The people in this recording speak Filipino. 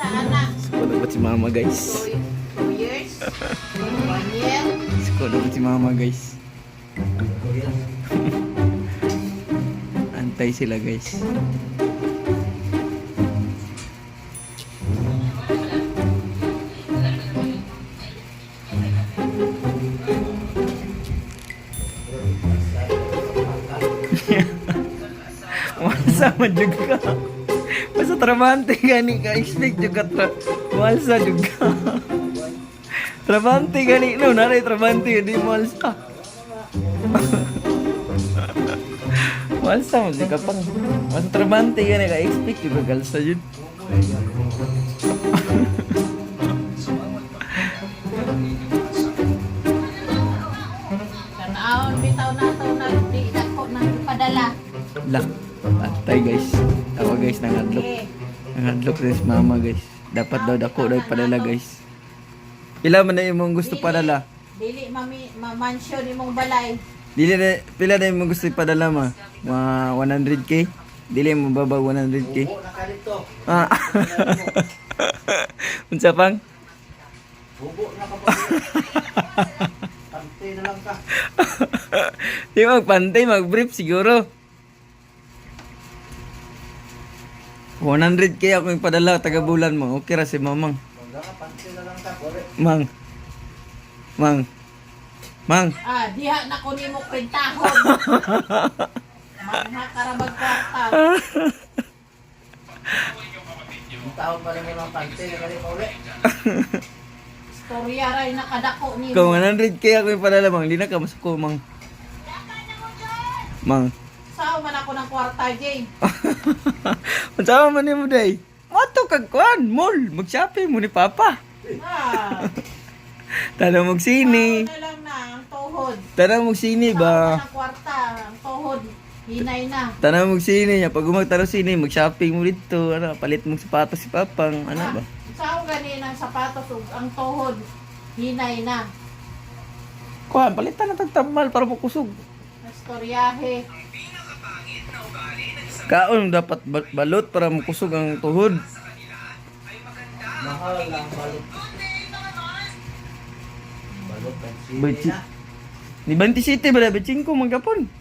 Isa anak. Sekolah buat si mama guys. 2 years. 1 year. Sekolah buat si mama guys. Antay sila guys. Sama juga. Masa trabante gani ka expect juga malsa juga. Trabante gani no naray trabante di malsa. Malsa mo di ka pang masa trabante gani ka expect juga galsa jud. Kanaon bitaw na to na di dako nang ipadala. Lak. Atay guys. Ako guys nangadlok. Nangadlok rin si mama guys. Dapat daw dako daw padala guys. Pila man na imong gusto padala? Dili ma-mansion imong balay. Dili na pila na imong gusto padala ma? Mga 100k? Dili mo baba 100k? Ah. Unsa pang? Bubo na ka pa. Pantay na lang ka. Di magpantay, mag-brief siguro. 100k ako yung padala, taga-bulan mo. Okay ra si mamang. Pantay na lang ka. Kore. Mang. Mang. Mang. Diha na ko nimo kwentahon. Mga karabag kwarta. Yung taon pa rin mo ng pantay na rin uli. Storya ray nakadako nimo. Kung 100k ako yung padala, mang. Di na ka masuko, mang. Mang. Sao man ako ng kwarta, Jay? Mansama man ni mo day. Mato kag kuan, mall, mag-shopping mo ni Papa. Tanong mong sini. Sao na lang na ang tuhod. Tanong mong sini Sao ba? man ang kwarta, ang tuhod. Hinay na. Tanong mong sini niya. Pag umagtaro sini, mag-shopping mo dito. Ano, palit mong sapatos si Papang. Ano ba? Sao ganin ang sapatos ug ang tuhod. Hinay na. Kuan, palitan na tagtambal para makusog. Nastoryahe. Kaon dapat balot para makusog ang tuhod. Mahal lang balot. Balot ang sili Bachi. na. Ni Banti City ba? Baching ko magapon.